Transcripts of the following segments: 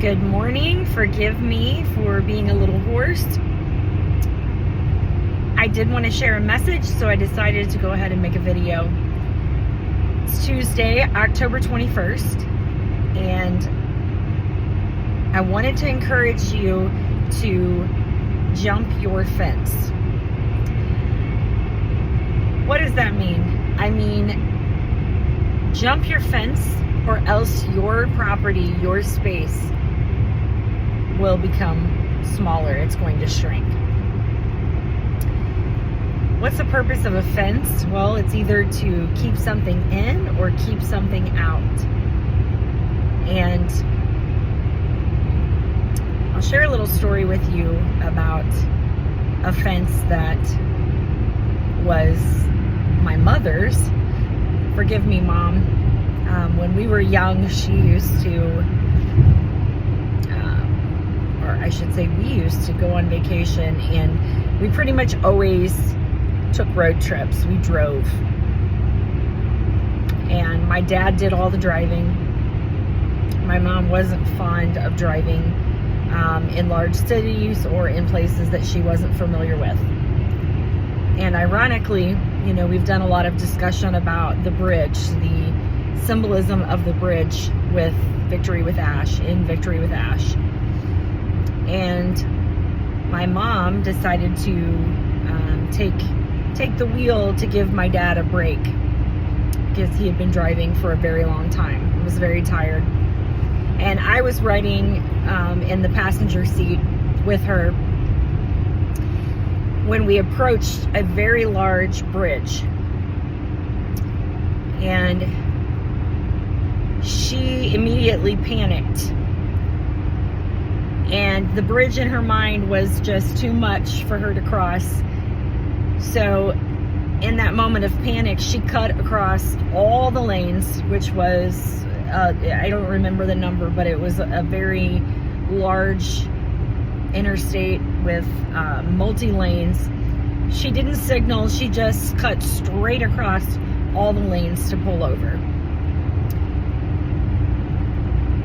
Good morning. Forgive me for being a little hoarse. I did want to share a message, so I decided to go ahead and make a video. It's Tuesday, October 21st, and I wanted to encourage you to jump your fence. What does that mean? I mean, jump your fence, or else your property, your space, will become smaller. It's going to shrink. What's the purpose of a fence? Well, it's either to keep something in or keep something out. And I'll share a little story with you about a fence that was my mother's. Forgive me, Mom. When we were young, she used to, or I should say we used to go on vacation, and we pretty much always took road trips. We drove. And my dad did all the driving. My mom wasn't fond of driving in large cities or in places that she wasn't familiar with. And ironically, you know, we've done a lot of discussion about the bridge, the symbolism of the bridge with Victory with Ash, in Victory with Ash. And my mom decided to take the wheel to give my dad a break, because he had been driving for a very long time. He was very tired. And I was riding in the passenger seat with her when we approached a very large bridge. And she immediately panicked. And the bridge in her mind was just too much for her to cross. So in that moment of panic, she cut across all the lanes, which was, I don't remember the number, but it was a very large interstate with multi-lanes. She didn't signal, she just cut straight across all the lanes to pull over.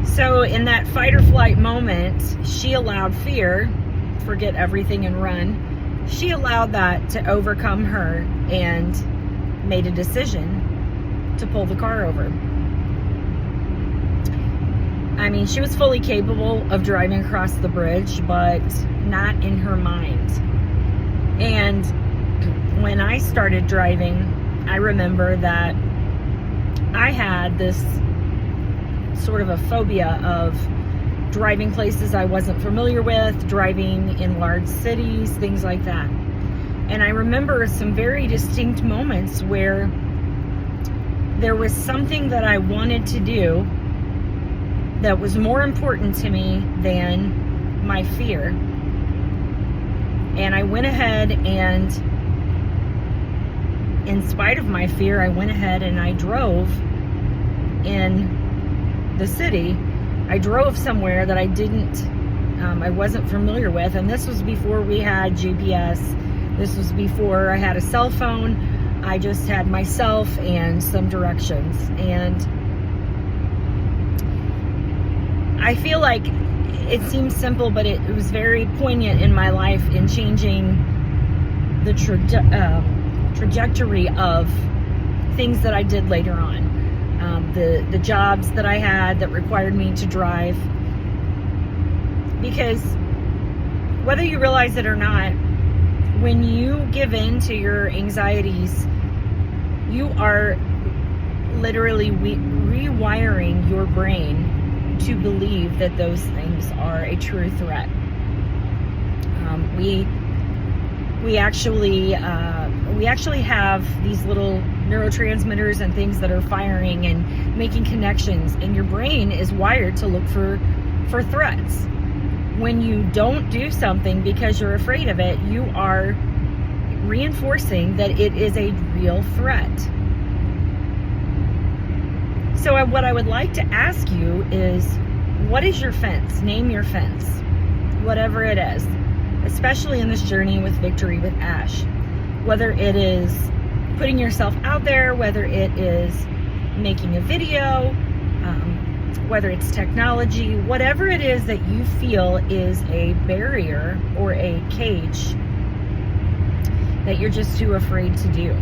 So in that fight or flight moment, she allowed fear, forget everything and run. She allowed that to overcome her and made a decision to pull the car over. I mean, she was fully capable of driving across the bridge, but not in her mind. And when I started driving, I remember that I had this sort of a phobia of driving places I wasn't familiar with, driving in large cities, things like that. And I remember some very distinct moments where there was something that I wanted to do that was more important to me than my fear. And I went ahead and, in spite of my fear, I went ahead and I drove in the city. I drove somewhere that I wasn't familiar with, and this was before we had GPS. This was before I had a cell phone. I just had myself and some directions. And I feel like it seems simple, but it was very poignant in my life in changing the trajectory of things that I did later on. The jobs that I had that required me to drive. Because whether you realize it or not, when you give in to your anxieties, you are literally rewiring your brain to believe that those things are a true threat. We actually have these little neurotransmitters and things that are firing and making connections, and your brain is wired to look for threats. When you don't do something because you're afraid of it, you are reinforcing that it is a real threat. So what I would like to ask you is, what is your fence? Name your fence, whatever it is, especially in this journey with Victory with Ash. Whether it is putting yourself out there, whether it is making a video, whether it's technology, whatever it is that you feel is a barrier or a cage that you're just too afraid to do.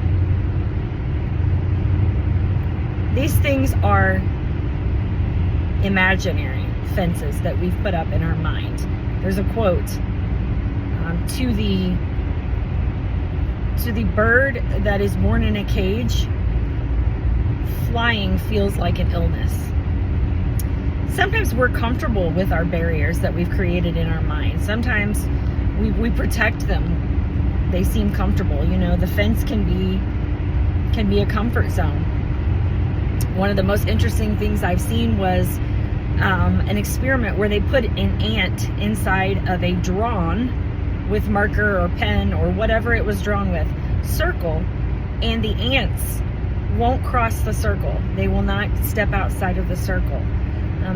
These things are imaginary fences that we've put up in our mind. There's a quote, to the bird that is born in a cage, flying feels like an illness. Sometimes we're comfortable with our barriers that we've created in our mind. Sometimes we protect them. They seem comfortable. You know, the fence can be a comfort zone. One of the most interesting things I've seen was an experiment where they put an ant inside of a drawn, with marker or pen or whatever it was drawn with, circle, and the ants won't cross the circle. They will not step outside of the circle.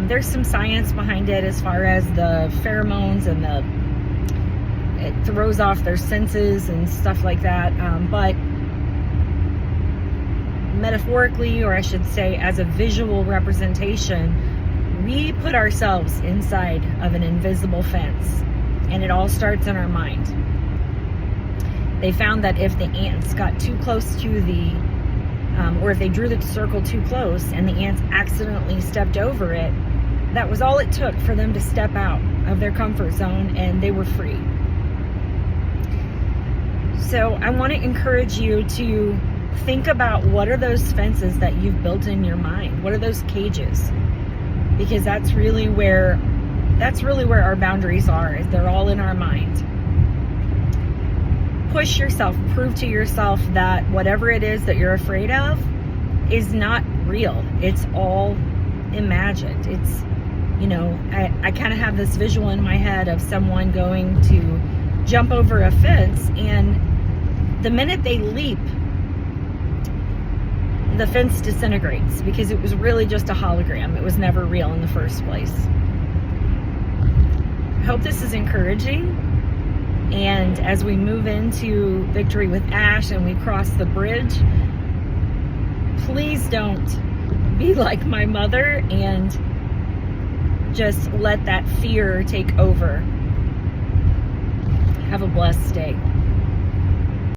There's some science behind it as far as the pheromones and it throws off their senses and stuff like that. But metaphorically, or I should say as a visual representation, we put ourselves inside of an invisible fence, and it all starts in our mind. They found that if the ants got too close to or if they drew the circle too close and the ants accidentally stepped over it, that was all it took for them to step out of their comfort zone, and they were free. So I want to encourage you to think about, what are those fences that you've built in your mind? What are those cages? Because that's really where our boundaries are. They're all in our mind. Push yourself, prove to yourself that whatever it is that you're afraid of is not real. It's all imagined. It's, I kind of have this visual in my head of someone going to jump over a fence, and the minute they leap, the fence disintegrates because it was really just a hologram. It was never real in the first place. I hope this is encouraging. And as we move into Victory with Ash and we cross the bridge, please don't be like my mother and just let that fear take over. Have a blessed day.